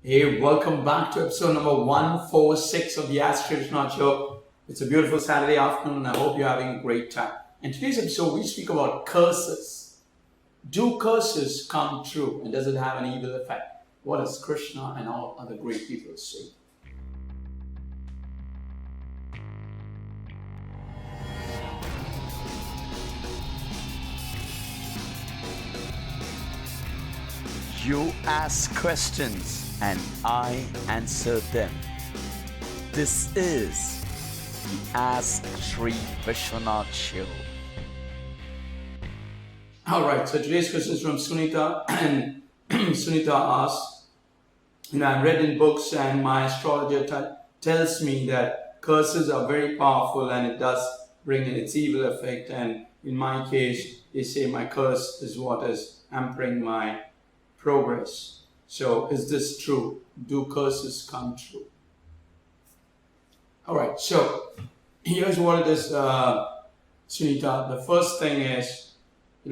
Hey, welcome back to episode number 146 of the Ask Vishwanath show. It's a beautiful Saturday afternoon and I hope you're having a great time. In today's episode, we speak about curses. Do curses come true and does it have an evil effect? What does Krishna and all other great people say? You ask questions and I answer them. This is the Ask Sri Vishwanath show. Alright, so today's question is from Sunita, and Sunita asks, I've read in books and my astrologer tells me that curses are very powerful and it does bring in its evil effect, and in my case, they say my curse is what is hampering my progress. So is this true? Do curses come true? Alright, so here's what it is, Sunita. The first thing is,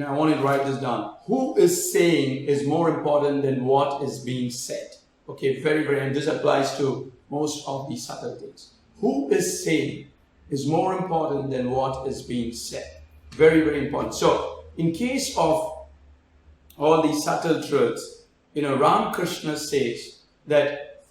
I want you to write this down. Who is saying is more important than what is being said. Okay, very, and this applies to most of these subtle things. Who is saying is more important than what is being said. Very important. So, in case of all these subtle truths, Ramakrishna says that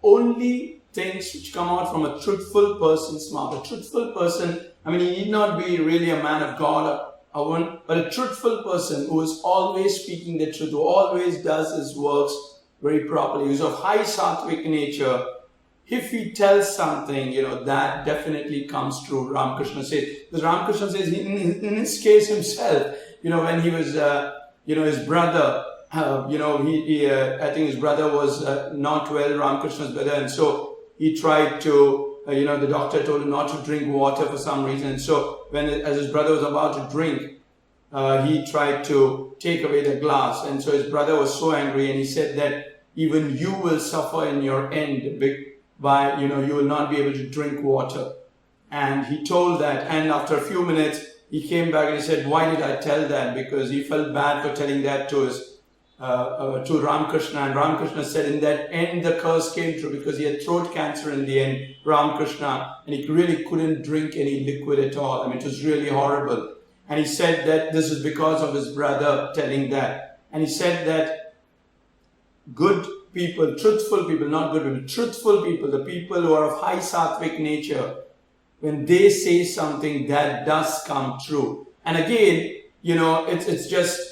only things which come out from a truthful person's mouth. A truthful person, he need not be really a man of God or one, but a truthful person who is always speaking the truth, who always does his works very properly, who's of high sattvic nature. If he tells something, that definitely comes true, Ramakrishna says. Because Ramakrishna says, in his case himself, when he was, his brother, I think his brother was not well, Ramakrishna's brother, and so he tried to, the doctor told him not to drink water for some reason. And so as his brother was about to drink, he tried to take away the glass. And so his brother was so angry and he said that even you will suffer in your end by, you will not be able to drink water. And he told that, and after a few minutes, he came back and he said, why did I tell that? Because he felt bad for telling that to Ramakrishna, and Ramakrishna said in that end the curse came true because he had throat cancer in the end, Ramakrishna, and he really couldn't drink any liquid at all. It was really horrible. And he said that this is because of his brother telling that. And he said that good people, truthful people, not good people, truthful people, the people who are of high sattvic nature, when they say something, that does come true. And again, it's just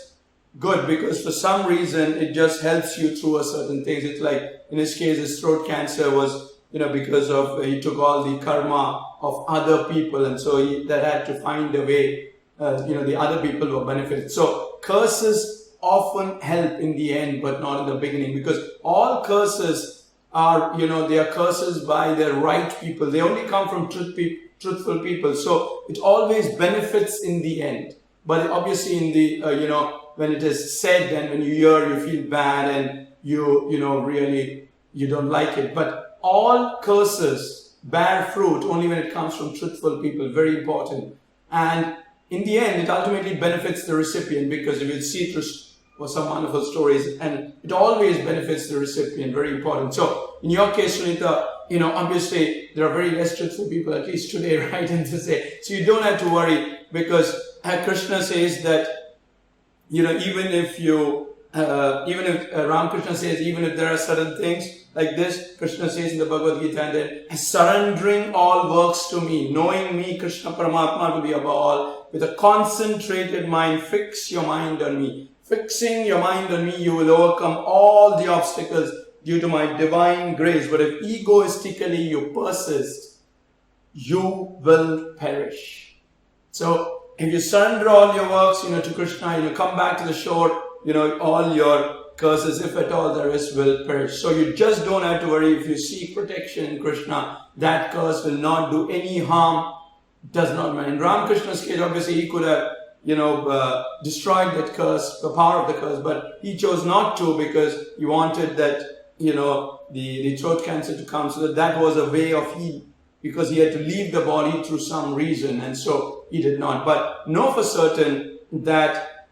good because for some reason it just helps you through a certain things. It's like in his case, his throat cancer was, because of he took all the karma of other people, and so that had to find a way, the other people were benefited. So curses often help in the end, but not in the beginning, because all curses are, they are curses by the right people. They only come from truthful people. So it always benefits in the end. But obviously in the, when it is said and when you hear, you feel bad and really, you don't like it. But all curses bear fruit only when it comes from truthful people. Very important. And in the end, it ultimately benefits the recipient, because if you see through some wonderful stories, and it always benefits the recipient. Very important. So in your case, Sunita, obviously there are very less truthful people, at least today, right? And to say, so you don't have to worry, because Krishna says that, even if Ramakrishna says, even if there are certain things like this, Krishna says in the Bhagavad Gita, and then surrendering all works to me, knowing me, Krishna Paramatma, to be above all, with a concentrated mind, fix your mind on me. Fixing your mind on me, you will overcome all the obstacles due to my divine grace. But if egoistically you persist, you will perish. So if you surrender all your works, to Krishna, come back to the shore, all your curses, if at all there is, will perish. So you just don't have to worry. If you seek protection in Krishna, that curse will not do any harm. Does not matter. In Ramakrishna's case, obviously he could have, destroyed that curse, the power of the curse, but he chose not to, because he wanted that, the throat cancer to come, so that was a way of healing, because he had to leave the body through some reason, and so he did not. But know for certain that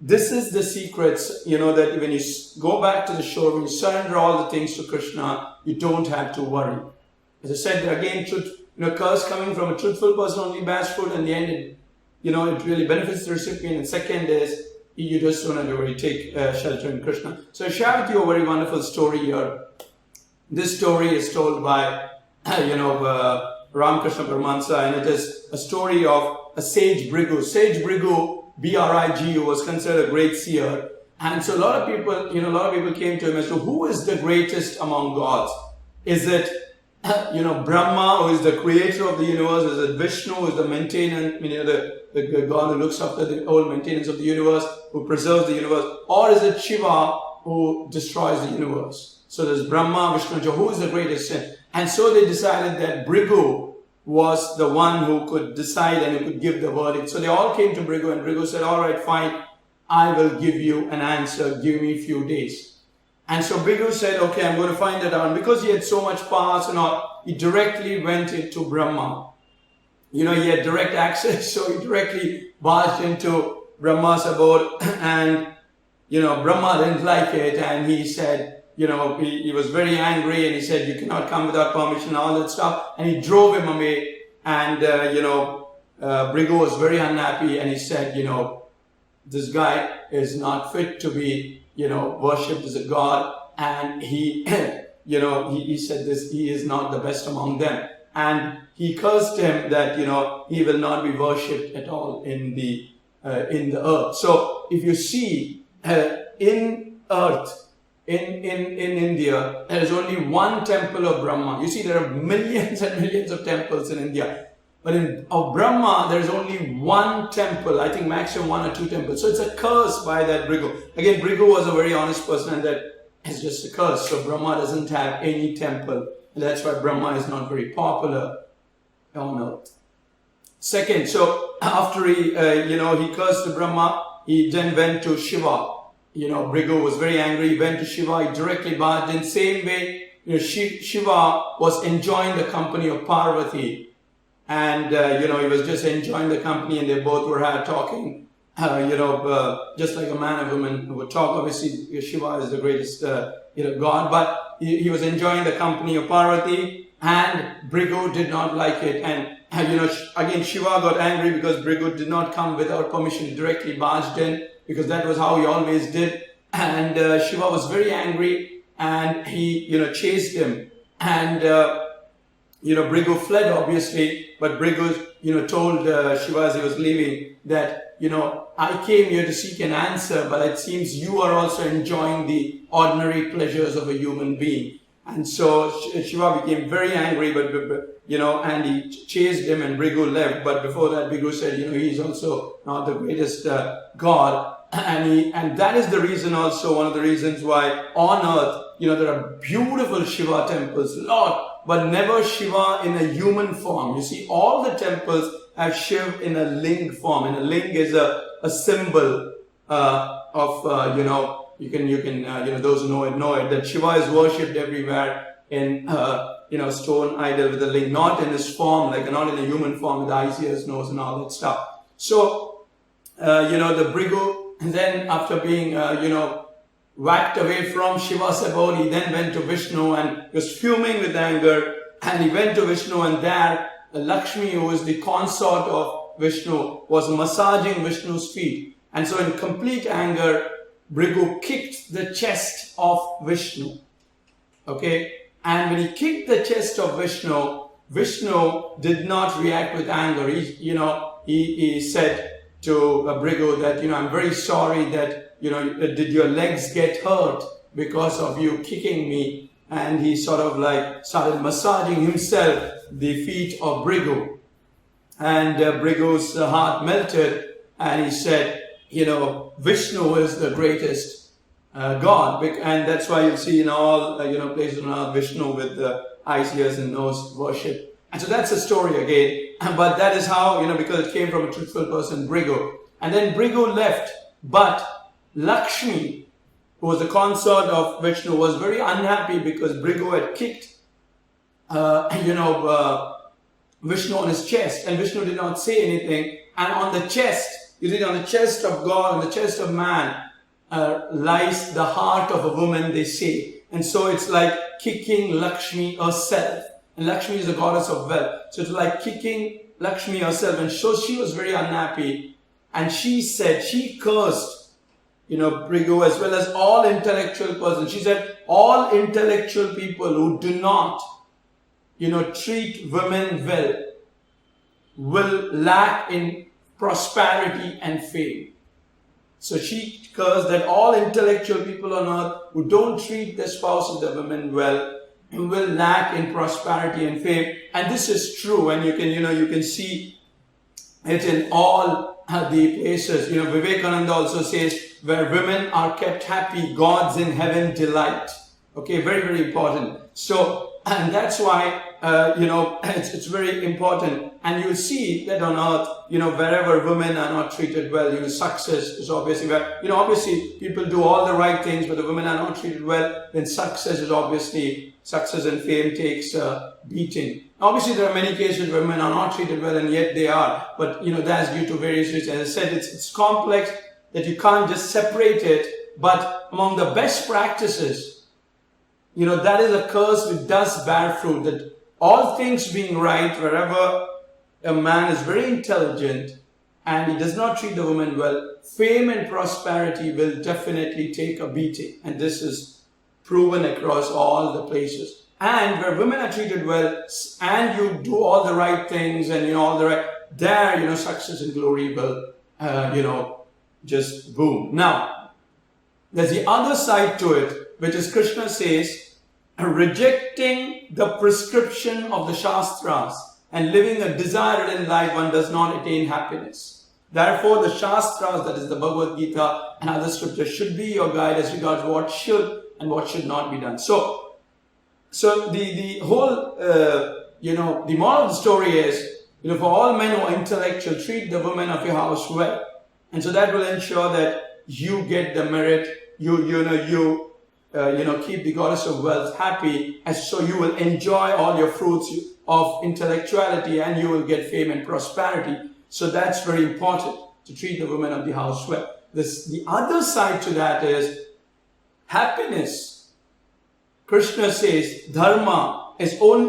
this is the secrets, that when you go back to the shore, when you surrender all the things to Krishna, you don't have to worry. As I said, again, curse coming from a truthful person only bears fruit. In the end, it really benefits the recipient. And second is, you just don't have to worry, take shelter in Krishna. So I share with you a very wonderful story here. This story is told by, Ramakrishna Paramahansa, and it is a story of a sage Bhrigu. Sage Bhrigu, B-R-I-G-U, was considered a great seer. And so a lot of people came to him as to who is the greatest among gods. Is it, Brahma, who is the creator of the universe? Is it Vishnu, who is the maintainer, the God who looks after the whole maintenance of the universe, who preserves the universe? Or is it Shiva, who destroys the universe? So there's Brahma, Vishnu, who is the greatest? And so they decided that Bhrigu was the one who could decide and who could give the verdict. So they all came to Bhrigu, and Bhrigu said, all right, fine, I will give you an answer, give me a few days. And so Bhrigu said, okay, I'm going to find that out. And because he had so much powers and all, he directly went into Brahma. He had direct access, so he directly barged into Brahma's abode, and, Brahma didn't like it, and he said, he was very angry, and he said, you cannot come without permission, all that stuff. And he drove him away. And, Bhrigu was very unhappy, and he said, this guy is not fit to be, worshipped as a god. And he, he said this, he is not the best among them. And he cursed him that, he will not be worshipped at all in the earth. So if you see, in earth, in India, there is only one temple of Brahma. You see, there are millions and millions of temples in India. But of Brahma, there is only one temple. I think maximum 1 or 2 temples. So it's a curse by that Bhrigu. Again, Bhrigu was a very honest person, and that is just a curse. So Brahma doesn't have any temple. And that's why Brahma is not very popular on earth. Second, so after he cursed the Brahma, he then went to Shiva. Bhrigu was very angry. He went to Shiva. He directly barged in. Same way, Shiva was enjoying the company of Parvati. And, he was just enjoying the company, and they both were talking, just like a man and woman would talk. Obviously, Shiva is the greatest, God, but he was enjoying the company of Parvati, and Bhrigu did not like it. And, again, Shiva got angry because Bhrigu did not come without permission. He directly barged in, because that was how he always did. And Shiva was very angry, and he, chased him. And, Bhrigu fled, obviously, but Bhrigu, told Shiva as he was leaving that, I came here to seek an answer, but it seems you are also enjoying the ordinary pleasures of a human being. And so Shiva became very angry, but and he chased him, and Bhrigu left. But before that, Bhrigu said, he is also not the greatest God. And that is the reason also, one of the reasons why on earth, there are beautiful Shiva temples, but never Shiva in a human form. You see, all the temples have Shiva in a ling form, and a ling is a symbol of those who know it, that Shiva is worshipped everywhere in stone idol with a ling, not in this form, not in a human form with eyes, ears, nose, and all that stuff. So the Bhrigu, and then after being whacked away from Shiva's abode, he then went to Vishnu and was fuming with anger. And he went to Vishnu, and there Lakshmi, who is the consort of Vishnu, was massaging Vishnu's feet. And so in complete anger, Bhrigu kicked the chest of Vishnu. Okay? And when he kicked the chest of Vishnu, Vishnu did not react with anger. He said to Bhrigu that, I'm very sorry that, did your legs get hurt because of you kicking me? And he sort of started massaging himself the feet of Bhrigu. And Bhrigu's heart melted, and he said, Vishnu is the greatest God. And that's why you'll see in all, places on earth, Vishnu with the eyes, ears, and nose worship. And so that's the story again. But that is how, because it came from a truthful person, Bhrigu. And then Bhrigu left. But Lakshmi, who was the consort of Vishnu, was very unhappy because Bhrigu had kicked, Vishnu on his chest. And Vishnu did not say anything. And on the chest, You read, on the chest of God, on the chest of man, lies the heart of a woman, they say. And so it's like kicking Lakshmi herself. And Lakshmi is the goddess of wealth. So it's like kicking Lakshmi herself. And so she was very unhappy. And she said, she cursed, Brigu, as well as all intellectual persons. She said, all intellectual people who do not, treat women well will lack in prosperity and fame. So she cursed that all intellectual people on earth who don't treat their spouses, the women, well, will lack in prosperity and fame. And this is true, and you can see it in all the places. Vivekananda also says, where women are kept happy, gods in heaven delight. Okay, very, very important. So, and that's why, it's very important. And you see that on earth, wherever women are not treated well, success is obviously where, obviously people do all the right things, but the women are not treated well, then success and fame takes a beating. Obviously, there are many cases where women are not treated well, and yet they are. But, that's due to various reasons. As I said, it's complex that you can't just separate it. But among the best practices, that is a curse which does bear fruit. That all things being right, wherever a man is very intelligent and he does not treat the woman well, fame and prosperity will definitely take a beating. And this is proven across all the places. And where women are treated well and you do all the right things and all the right, there, success and glory will, just boom. Now, there's the other side to it, which is Krishna says, rejecting the prescription of the Shastras and living a desire-ridden life, one does not attain happiness. Therefore, the Shastras, that is the Bhagavad Gita and other scriptures, should be your guide as regards what should and what should not be done. So the whole, the moral of the story is, for all men who are intellectual, treat the women of your house well. And so that will ensure that you get the merit, keep the goddess of wealth happy, and so you will enjoy all your fruits of intellectuality and you will get fame and prosperity. So that's very important, to treat the women of the house well. The other side to that is happiness. Krishna says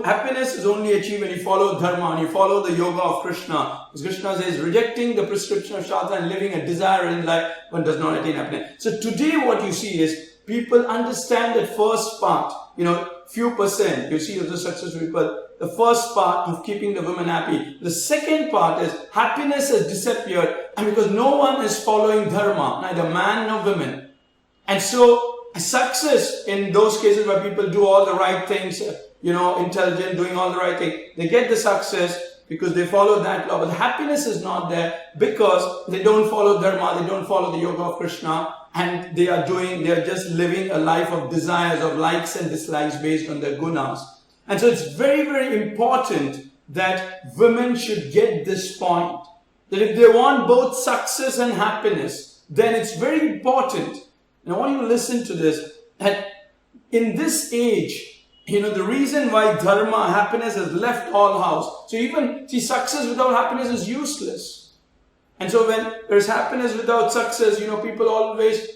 happiness is only achieved when you follow dharma and you follow the yoga of Krishna. As Krishna says, rejecting the prescription of Shastra and living a desire in life, one does not attain happiness. So today what you see is, people understand that first part, few percent, you see of the successful people, the first part of keeping the women happy. The second part is happiness has disappeared, and because no one is following dharma, neither man nor women. And so success in those cases where people do all the right things, intelligent, doing all the right things, they get the success because they follow that law. But the happiness is not there because they don't follow dharma, they don't follow the yoga of Krishna. And they are just living a life of desires, of likes and dislikes based on their gunas. And so it's very, very important that women should get this point. That if they want both success and happiness, then it's very important. And I want you to listen to this, that in this age, the reason why dharma, happiness, has left all house. So success without happiness is useless. And so when there's happiness without success, people always,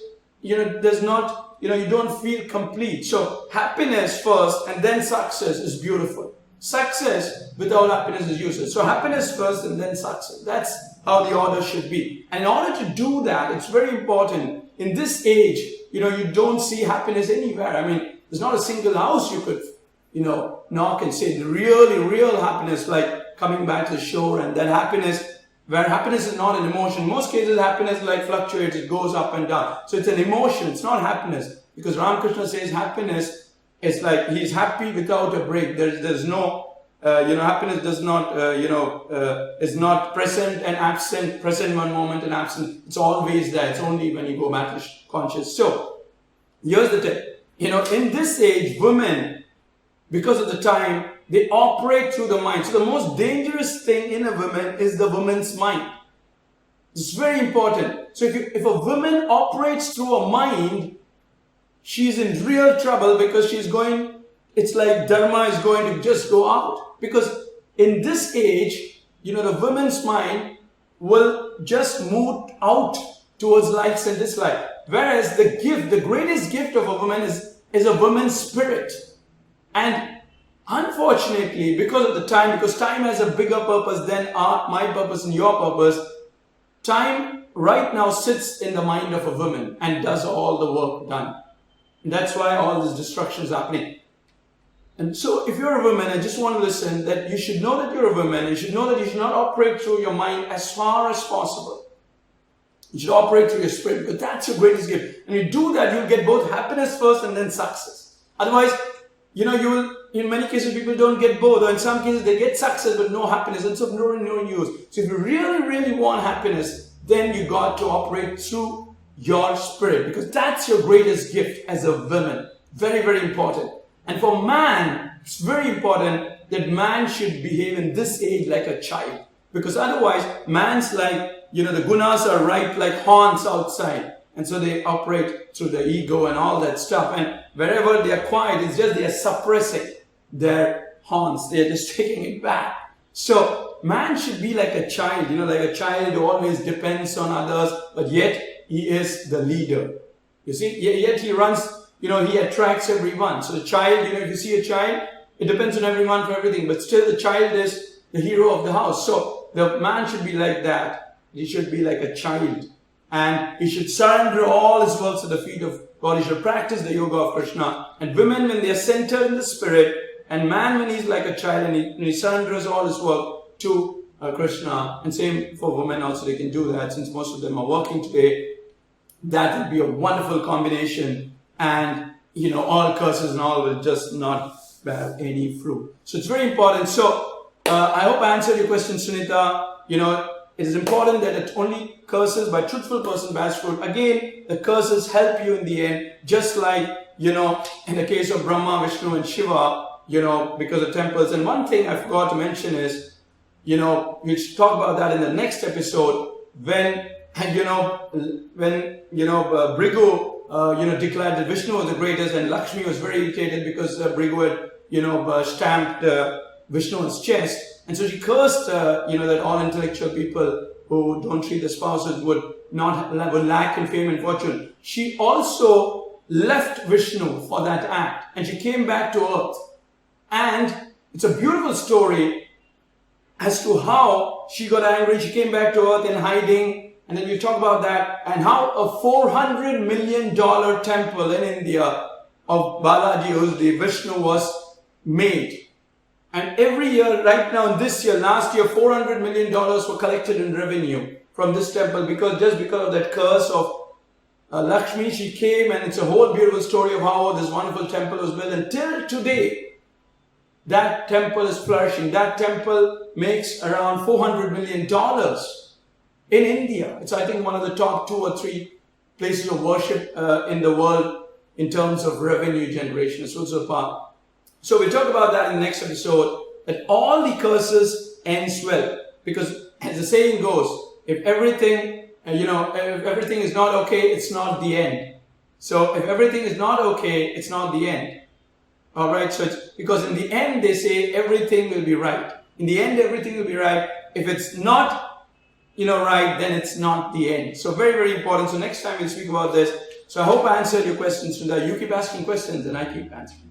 there's not, you don't feel complete. So happiness first and then success is beautiful. Success without happiness is useless. So happiness first and then success. That's how the order should be. And in order to do that, it's very important. In this age, you don't see happiness anywhere. I mean, there's not a single house you could, knock and say the really real happiness, like coming back to the shore, and that happiness, where happiness is not an emotion. In most cases, happiness fluctuates, it goes up and down. So it's an emotion, it's not happiness. Because Ramakrishna says happiness is like he's happy without a break. There's no, happiness does not, is not present and absent, present one moment and absent. It's always there. It's only when you go back to conscious. So here's the tip. In this age, women, because of the time, they operate through the mind. So the most dangerous thing in a woman is the woman's mind. It's very important. So if a woman operates through a mind, she's in real trouble because it's like dharma is going to just go out. Because in this age, the woman's mind will just move out towards likes and dislikes. Whereas the gift, the greatest gift of a woman is a woman's spirit. And unfortunately, because time has a bigger purpose than my purpose and your purpose, time right now sits in the mind of a woman and does all the work done. And that's why all this destruction is happening. And so if you're a woman, I just want to listen that you should know that you're a woman. You should know that you should not operate through your mind as far as possible. You should operate through your spirit, because that's your greatest gift. And you do that, you'll get both happiness first and then success. Otherwise, you will, in many cases, people don't get both. Or in some cases, they get success but no happiness. And so no use. So if you really, really want happiness, then you got to operate through your spirit, because that's your greatest gift as a woman. Very, very important. And for man, it's very important that man should behave in this age like a child. Because otherwise, man's like, the gunas are ripe like horns outside. And so they operate through the ego and all that stuff. And wherever they are quiet, it's just they are suppressing their horns. They are just taking it back. So man should be like a child, like a child who always depends on others, but yet he is the leader. You see, yet he runs, he attracts everyone. So the child, if you see a child, it depends on everyone for everything, but still the child is the hero of the house. So the man should be like that. He should be like a child. And he should surrender all his works at the feet of God. He should practice the yoga of Krishna. And women, when they are centered in the spirit, and man, when he's like a child and he surrenders all his work to Krishna, and same for women also, they can do that since most of them are working today. That would be a wonderful combination, and all curses and all will just not bear any fruit. So it's very important. So I hope I answered your question, Sunita. It is important that it only curses by truthful person bears fruit. Again, the curses help you in the end, just like in the case of Brahma, Vishnu, and Shiva. Because of temples. And one thing I forgot to mention is, we'll talk about that in the next episode when Brigu, declared that Vishnu was the greatest, and Lakshmi was very irritated because Brigu had, stamped Vishnu on his chest. And so she cursed, that all intellectual people who don't treat their spouses would lack in fame and fortune. She also left Vishnu for that act, and she came back to earth. And it's a beautiful story as to how she got angry. She came back to earth in hiding. And then we'll talk about that. And how a $400 million temple in India of Balaji, who's the Vishnu, was made. And every year, right now, this year, last year, $400 million were collected in revenue from this temple because of that curse of Lakshmi. She came, and it's a whole beautiful story of how this wonderful temple was built. Until today, that temple is flourishing. That temple makes around $400 million in India. It's, I think, one of the top 2 or 3 places of worship in the world in terms of revenue generation. So we'll talk about that in the next episode, that all the curses ends well. Because as the saying goes, if everything is not okay, it's not the end. So if everything is not okay, it's not the end. All right, so it's because in the end they say everything will be right. In the end, everything will be right. If it's not, right, then it's not the end. So very, very important. So next time we'll speak about this. So I hope I answered your questions, Sundar. You keep asking questions and I keep answering.